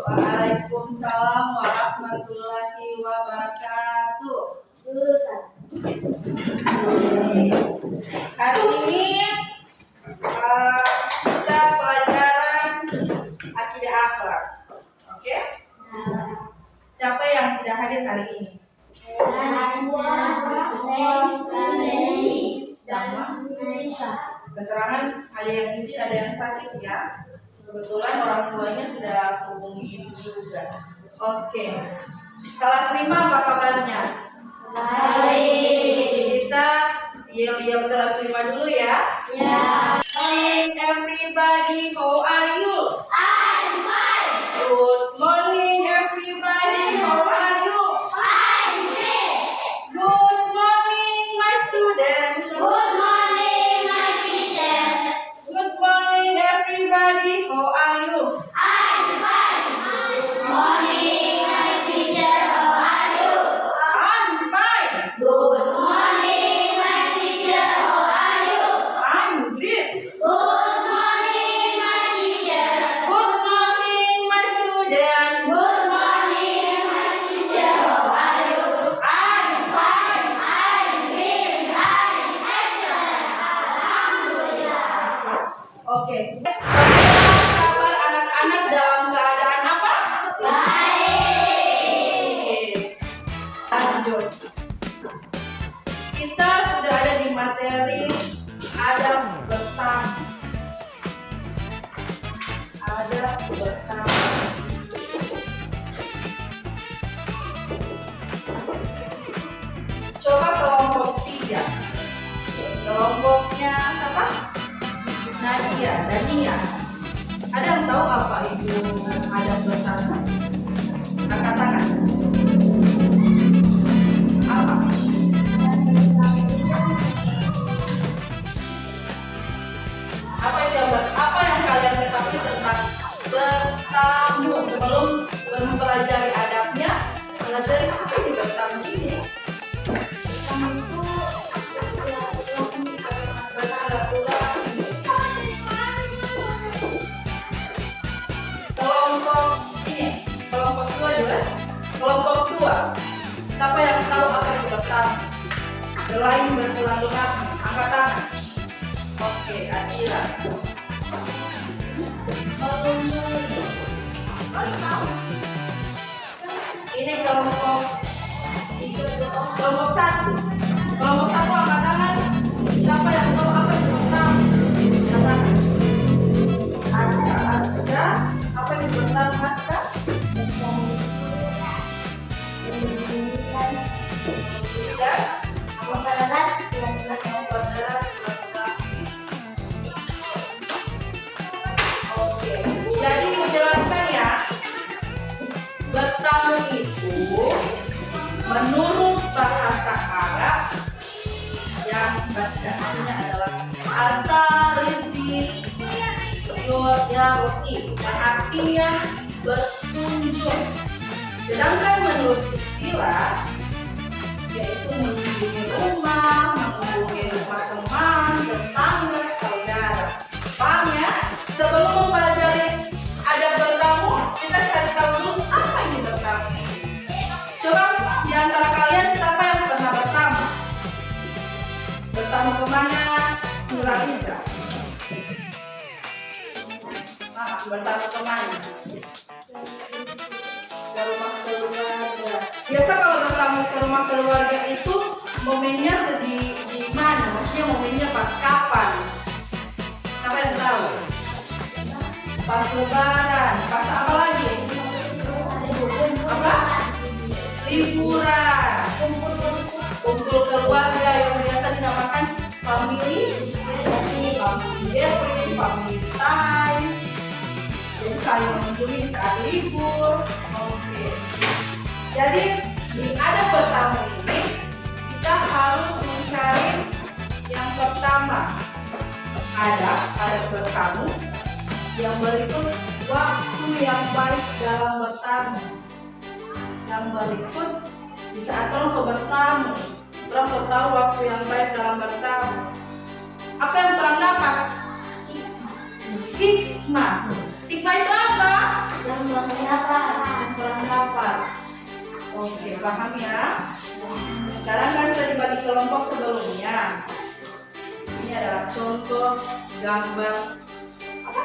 Waalaikumsalam warahmatullahi wabarakatuh. Hari ini kita pelajaran akidah akhlak. Oke? Siapa yang tidak hadir hari ini? Sama. Keterangan ada yang izin, ada yang sakit ya. Kebetulan orang tuanya sudah hubungi juga. Oke. Kelas 5 apa kabarnya? Baik. Kita yel-yel kelas 5 dulu ya. Ya. Morning everybody, how are you? I'm fine. Good morning everybody, how are you? I'm great. Good morning my students. Good morning my teacher. Good morning everybody, how are you? I'm fine. Good morning my teacher, how are you? I'm fine. Good morning my teacher, how are you? I'm great. Good morning my teacher. Good morning my students. Good morning my teacher, how are you? I'm fine. I'm great. I'm excellent. Alhamdulillah. Oke. Kabar anak-anak dalam keadaan apa? Baik. Lanjut. Kita sudah ada di materi adab bertamu. Adab bertamu. Coba kelompok 3. Kelompoknya siapa? Nadia dan Nia. Ada yang tahu apa itu adab bertamu? Angkat tangan. Apa? Apa yang kalian ketahui tentang bertamu sebelum mempelajari adabnya? Pelajari apa ini bertamu ini? Bersilaturahmi. Kelompok ini, kelompok 2 juga. Kelompok 2. Siapa yang tahu apa itu bertamu? Selain bersilaturahmi, angkat tangan. Oke, Adila. Ini kelompok 1. Kelompok 1 angkat tangan. Siapa yang tahu apa itu bertamu? Angkat tangan. Aska. Apa itu bertamu, Aska? Oke, jadi menjelaskan ya, bertamu itu menurut bahasa Arab yang bacaannya adalah at-tarizi yarti, yang artinya berkunjung. Sedangkan menurut istilah yaitu menunjukkan antara kalian siapa yang pernah bertamu? Bertamu kemana? Nuraliza. Bertamu kemana? Ke rumah keluarga. Biasa kalau bertamu ke rumah keluarga itu momennya di mana? Maksudnya momennya pas kapan? Siapa yang tahu? Pas Lebaran. Pas apa lagi? Apa? Liburan. Kumpul keluarga yang biasa dinamakan family gathering, family time. Jadi saling mengunjungi saat libur. Oke. Jadi di ada bertamu ini kita harus mencari yang pertama. Ada bertamu. Yang berikut waktu yang baik dalam bertamu. Yang berikut di saat orang bertamu, orang tahu waktu yang baik dalam bertamu. Apa yang terang dapat? Hikmah. Hikmah itu apa? Yang terang dapat. Oke, paham ya? Sekarang kan sudah dibagi kelompok sebelumnya. Ini adalah contoh gambar apa?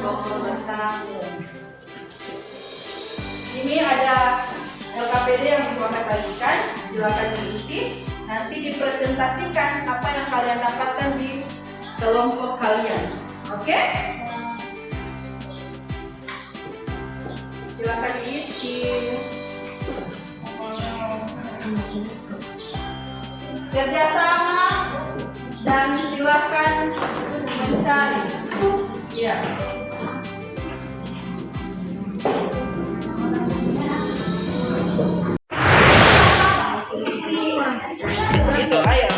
Waktu bertamu. Ini ada LKPD yang Ibu bagikan, silakan diisi. Nanti dipresentasikan apa yang kalian dapatkan di kelompok kalian. Oke? Silakan diisi. Kerjasama dan silakan mencari. Ya. Itu ayo.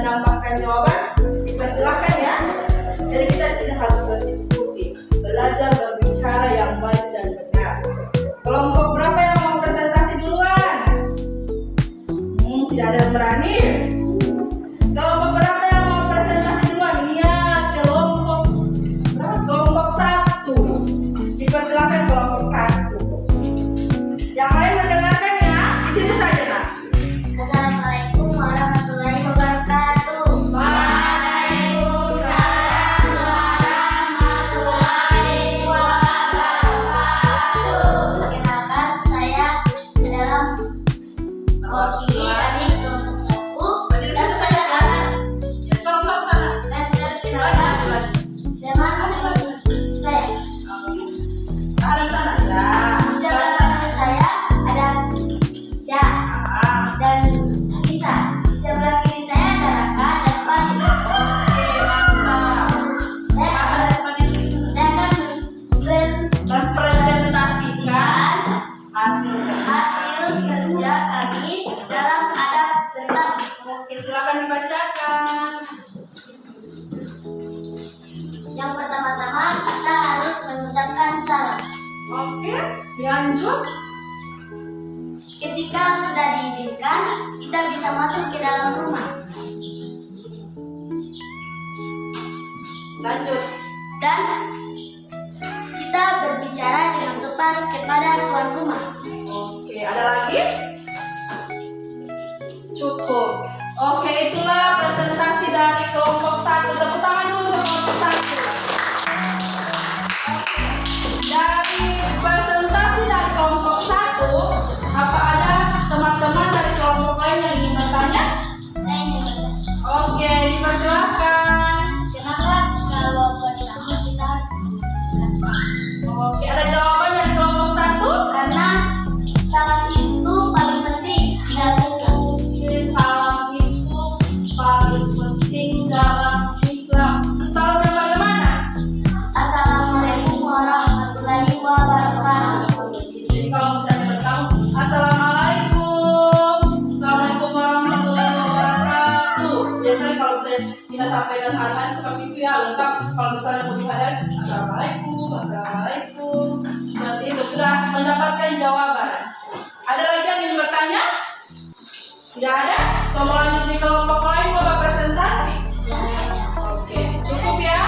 menambahkan jawaban, dipersilakan ya. Jadi kita di sini harus berdiskusi, belajar berbicara yang baik dan benar. Kelompok berapa yang mau presentasi duluan? Tidak ada yang berani. Kelompok berapa yang mau presentasi duluan? Iya, kelompok berapa? Kelompok 1. Dipersilakan kelompok 1. Yang lain Hasil kerja kami dalam adab tentang. Oke, silakan dibacakan. Yang pertama-tama kita harus mengucapkan salam. Oke, lanjut. Ketika sudah diizinkan, kita bisa masuk ke dalam rumah. Lanjut. Dan kita berbicara dengan sopan kepada tuan rumah. Oke, ada lagi? Cukup. Oke, itulah presentasi dari kelompok 1. Tepuk tangan dulu untuk kelompok 1. Oke. Dari presentasi dari kelompok 1, apa ada teman-teman dari kelompok lain yang ingin bertanya? Saya ingin bertanya. Oke, dipersilakan. Kenapa kalau bersama kita harus mengucapkan salam? Oke, ada jawaban dari kelompok 1? Karena salam itu paling penting dalam Islam. Oke, salam itu paling penting dalam Islam. Salam yang bagaimana? Assalamualaikum warahmatullahi wabarakatuh. Jadi kalau misalnya bertamu, Assalamualaikum, Assalamualaikum warahmatullahi wabarakatuh. Biasanya kalau misalnya kita sampaikan hal-hal seperti itu ya lengkap. Kalau misalnya mau dihadap, Assalamualaikum, Assalamualaikum. Seperti itu sudah mendapatkan jawaban. Ada lagi yang ingin bertanya? Tidak ada? So mau lanjut di kelompok lain mau presentasi? Oke, cukup ya?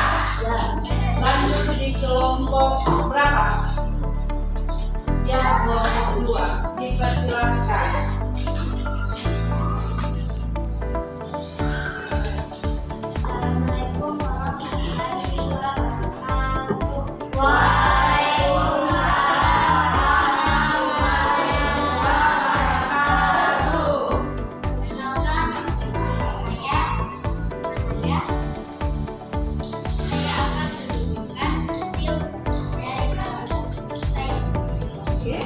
Lanjut di kelompok berapa? Ya, kelompok 2. Dipersilakan. Assalamualaikum warahmatullahi wabarakatuh. Perkenalkan, nama saya Nadia. Saya akan menunjukkan hasil dari kelompok saya. Oke.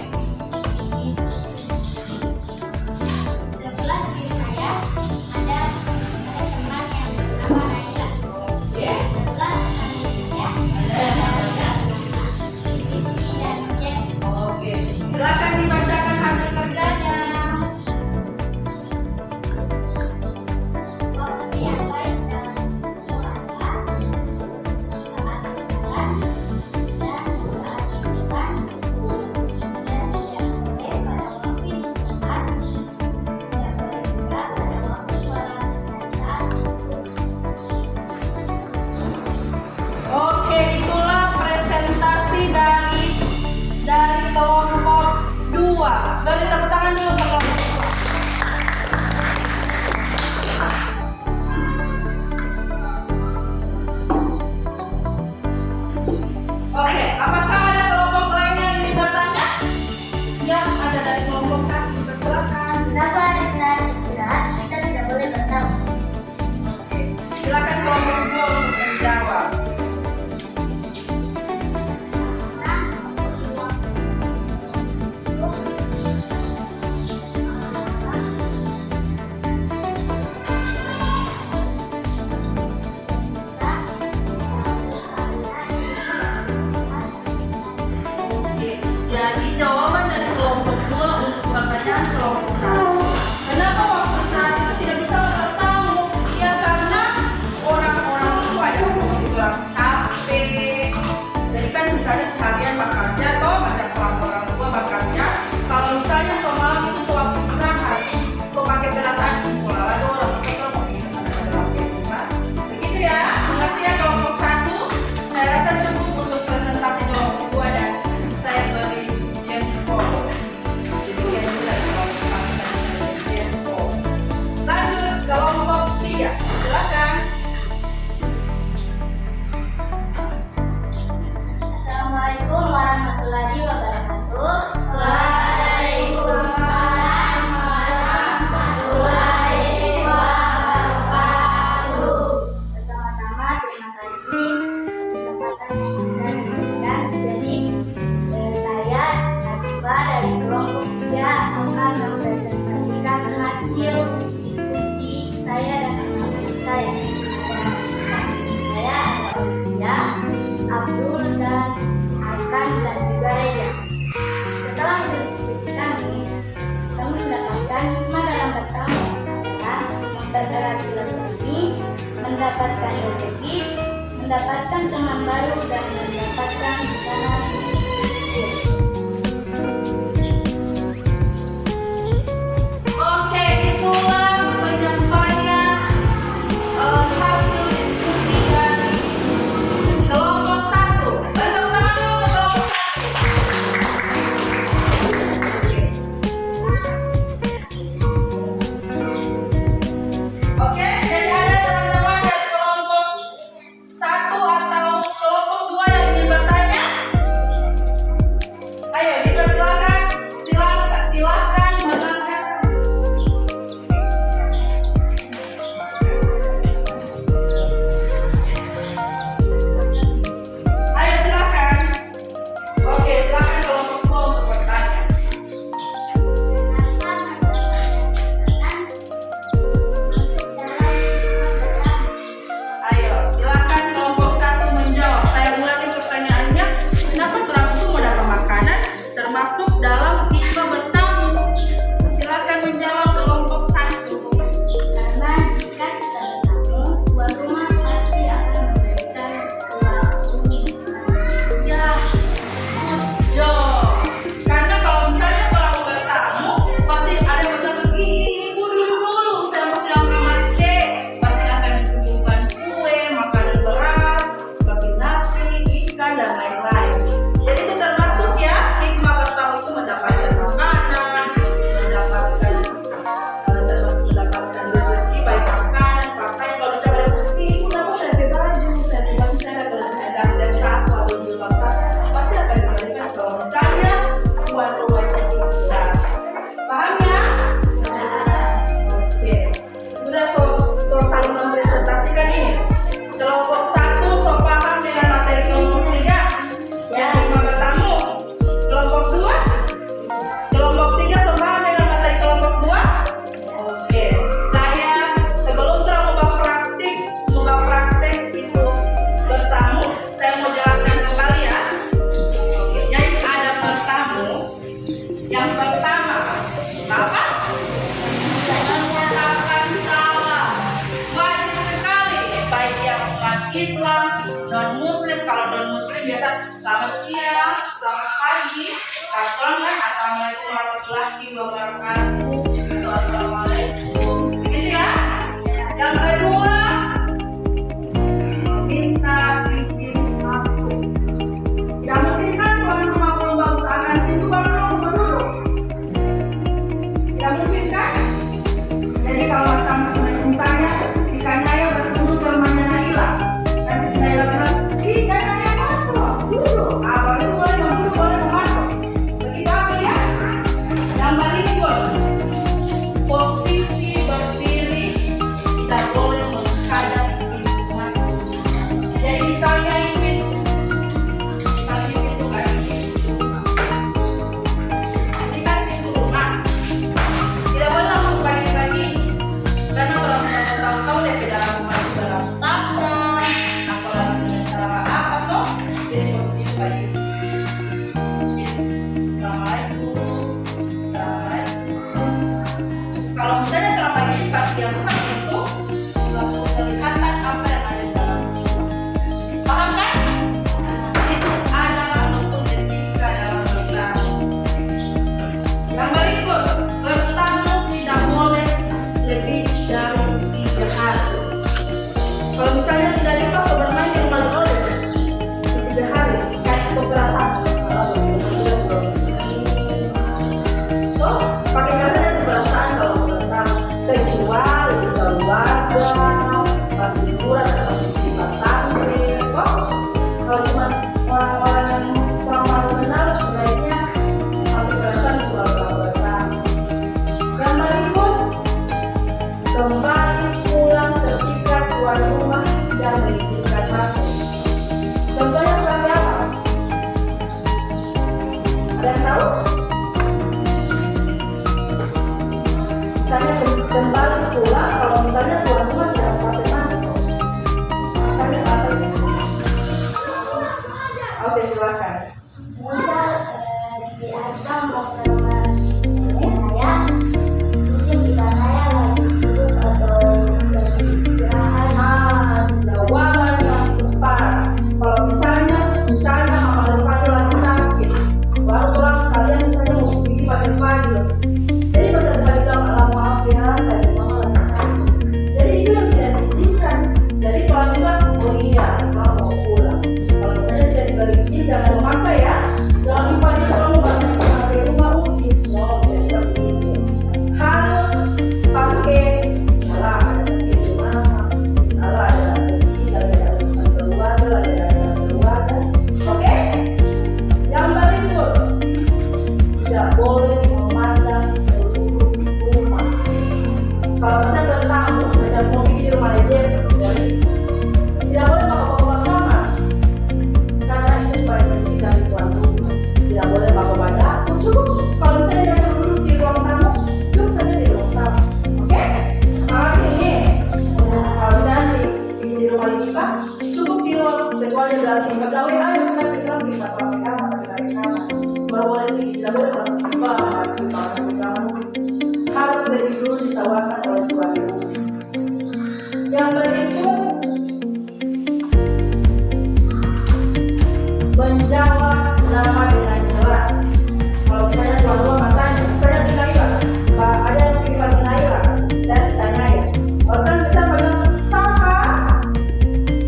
Sebelah kiri saya ada teman yang bernama Naila. Oke. Sebelah kanan saya ada Rizky dan Jen. Oke. Silakan dibacakan hasil kerjanya. Waktu yang baik dalam puasa, saat jalan, dan saat makan, dan tidak boleh pada waktu istirahat, tidak boleh juga pada waktu sholat dan saat tidur. Oke, itulah presentasi dari kelompok 2. Beri tepuk tangan dulu untuk kelompok 2. Oke, apakah ada kelompok lainnya yang ingin bertanya? Ya, ada dari kelompok 1. Silakan. Kenapa di saat istirahat kita tidak boleh bertamu? Oke, silakan kelompok 2 untuk menjawab. Oke, jadi jawaban dari kelompok 2 untuk pertanyaan kelompok 1. Kenapa waktu istirahat itu tidak bisa bertamu? Ya karena orang-orang diskusi kami mendapatkan hikmah dalam bertamu adalah mempererat silaturahmi, mendapatkan rezeki, mendapatkan teman baru, dan mendapatkan makanan. Oke, itulah penyampaian hasil diskusi dari kelompok 1. Tepuk tangan untuk kelompok 1. Oke, jadi ada teman-teman dari kelompok 1 atau kelompok 2 yang ingin bertanya? Ayo, dipersilakan. Silakan mengangkat. Ayo silakan. Oke, silakan kelompok 2 untuk bertanya. Ayo, silakan kelompok 1 menjawab. Saya ulangi pertanyaannya. Kenapa berlangsung mendapat makanan termasuk dalam hikmah bertamu? Silakan menjawab kelompok 1. Karena jika kita bertamu, tuan rumah pasti akan memberikan sesuatu. Ya, good job. Karena kalau misalnya kalau bertamu, pasti ada yang berkata, ibu dulu, saya mau sedang kamar C. Pasti akan disuguhkan kue, makanan berat, seperti nasi, ikan, dan lain-lain. Jadi itu termasuk ya, hikmah bertamu itu mendapatkan makanan, termasuk mendapatkan rezeki, baik makanan, pakaian. Kalau kita bilang, ibu kenapa saya pakai baju, saya bukan saya ada dan satu atau jilbab satu, pasti akan diberikan kalau misalnya tuan rumah itu ikhlas. Paham ya? Oke. Sudah so saling mempresentasikan nih. Kelompok 1 so paham dengan materi kelompok 3 yang hikmah bertamu. Kelompok 2, kelompok 3 so paham dengan materi kelompok 2. Oke, saya sebelum saya membuka praktik itu bertamu, saya mau jelaskan kembali ya. Oke, jadi ada bertamu. Yang pertama, apa? Mengucapkan salam. Wajib sekali, baik yang umat Islam, non Muslim. Kalau non Muslim biasa selamat siang, selamat pagi. Kalau kan assalamualaikum warahmatullahi wabarakatuh. Assalamualaikum. Ini ya. Yang kedua, minta izin masuk. Tidak mungkin kan tuan rumah belum bangun tangan pintu baru langsung berduduk. Tidak mungkin kan? Jadi kalau macam misalnya ikan Naya bertemu temannya Naila, nanti Naila bilang, ikan Naya masuk, duduk. Baru itu boleh duduk, boleh masuk. Begitu apa ya? Yang berikut, posisi berdiri tidak boleh menghadap pintu masuk. Jadi misalnya ini bukan pintu masuk. Ini kan pintu rumah. Tidak boleh langsung bagi-bagi. Karena kalau kita tahu-tahu DP dalam rumah itu dalam taman atau lagi secara apa toh, jadi posisi bagi. Assalamualaikum. Assalamualaikum. Kalau misalnya kalau bagi pas yang buka itu langsung kelihatan apa yang ada di dalam rumah. Paham kan? Itu adalah hukum etika dalam bertamu. Yang berikut, bertamu tidak boleh lebih dari 3 hari. Kalau misalnya tidak dipas bermain di rumah boleh 3 hari, kayak keperasaan. So, pakai kata keperasaan kalau bertamu, kecuali keluarga, pas liburan atau pas tanggal. Kalau cuma orang-orang yang kurang malu kenal, sebaiknya pakai perasaan keluarga bertamu. Yang berikut, kembali pulang ketika tuan rumah tidak mengizinkan masuk. Contohnya seperti apa? Ada yang tahu? Misalnya kembali pulang kalau misalnya tuan rumah tidak boleh masuk. Misalnya apa itu? Oke, silakan. Misal di asrama mau ke rumah Jadi pas tadi bilang maaf ya, saya mama lagi sakit. Jadi itu yang tidak diizinkan. Jadi kalau juga oh iya, langsung pulang. Kalau misalnya tidak diberi izin, jangan memaksa ya. Jangan lupa dia kalau mau balik sampai rumah mungkin. No, tidak bisa begitu. Harus pakai salah ada sakit di mana, salah ada rezeki, ada urusan keluarga, ada acara keluarga. Oke? Yang berikut, tidak boleh memandang seluruh rumah. Kalau misalnya bertamu, macam mau di rumah aja, tidak boleh bawa kamar, karena itu privasi dari tuan rumah. Tidak boleh bawa dapur. Cukup kalau misalnya dia suruh duduk di ruang tamu, duduk saja di ruang tamu. Oke? Nah ini, kalau misalnya di rumah kita, cukup di ruang kecuali dalam tingkat WA yang kita bisa pakai kamar, baru boleh tidak boleh harus dari dulu ditawarkan oleh tuan rumah. Yang berikut, menjawab nama dengan jelas. Kalau misalnya tuan rumah bertanya, saya Naila, ada yang dipanggil Naila, saya ditanyain, orang bisa bilang sama,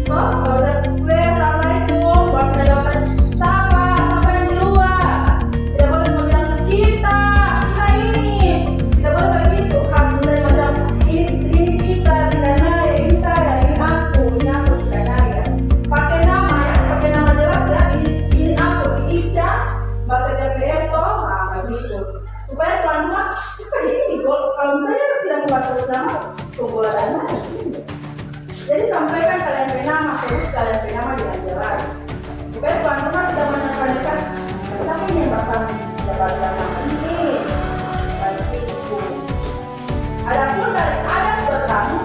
oh, kalau gue assalamualaikum, kalau tidak dapat sama yang di luar, tidak boleh bilang kita ini, tidak boleh begitu. Harus misalnya macam ini kita, tidak Naya, ini saya, ini aku tidak Naya. Pakai nama ya, pakai nama jelas ya. Ini aku, ini Ica, pakai dari Eko, begitu. Supaya tuan rumah, supaya ini gol. Kalau misalnya tidak membaca nama, sungguh ada mana. Jadi sampaikan kalian punya nama, sebut kalian punya nama dengan jelas. Supaya tuan rumah tidak menekan-nekan. Siapa yang bakal mendapatkan nama ini? Begitu. Adapun dari adat bertamu,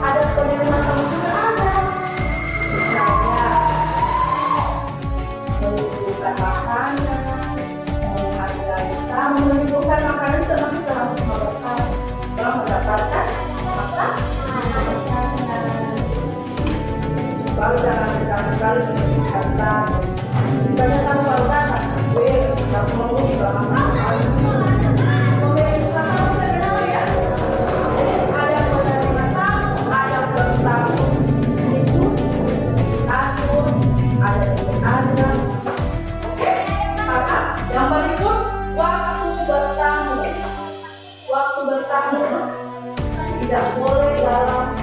adat penerimaan tamu juga ada. Misalnya menunjukkan makanan, menghargai tamu, menunjukkan makanan termasuk dalam rumah bertamu. Kalau mendapatkan makanan, baru jangan sekali-sekali menunjukkan tamu. Misalnya tamu baru datang, tidak mau juga masalah. Tidak boleh dalam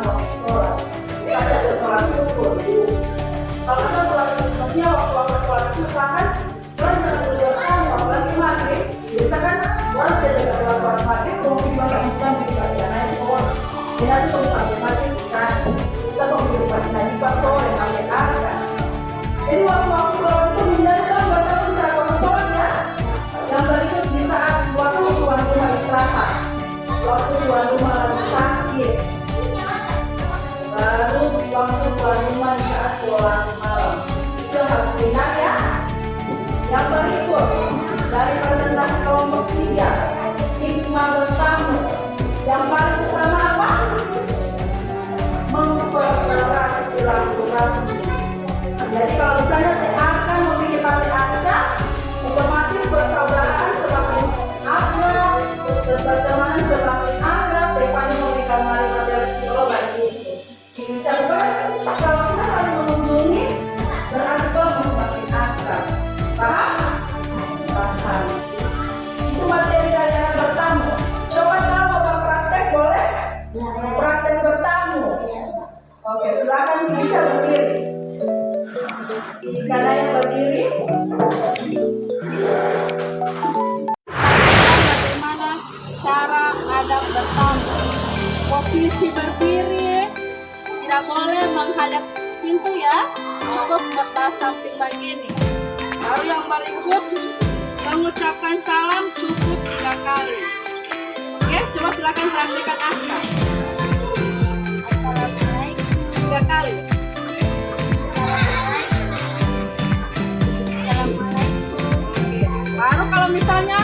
waktu sholat. Misalnya sesuatu syukur dulu. Kalau kita sholat, maksudnya waktu sholat itu misalkan sholat dengan berjamaah, apalagi maghrib, biasa kan orang tidak sholat maghrib, semua bukan bisa naik sholat. Jadi nanti sampai maghrib bisa, kita sampai nanti pas sore sampai ada. Jadi waktu sholat itu hindarkan bertamu di saat waktu sholat ya. Yang berikut di saat waktu tuan rumah istirahat. Waktu tuan rumah lagi sakit, baru waktu tuan rumah saat sholat malam, itu harus diingat ya. Yang berikut dari presentasi kelompok 3, hikmah bertamu. Yang paling utama apa? Mempererat silaturahmi. Jadi kalau misalnya akan memiliki tali aska, otomatis persaudaraan semakin akrab, pertemanan semakin akrab, depannya memberikan marilah dari psikolog itu. Coba kalau kita saling mengunjungi, berarti kalau semakin akrab. Paham? Paham. Itu materi dari anak bertamu. Coba kalau mau praktek boleh? Praktek bertamu. Oke, silakan bisa berdiri. Karena yang berdiri. Bagaimana cara adab bertamu? Posisi berdiri, tidak boleh menghadap pintu ya, cukup bertas samping begini. Lalu yang berikut, mengucapkan salam cukup 3 kali. Oke, coba silakan praktekkan Aska. Assalamualaikum. 3 kali. Assalamualaikum. Assalamualaikum. Oke, baru kalau misalnya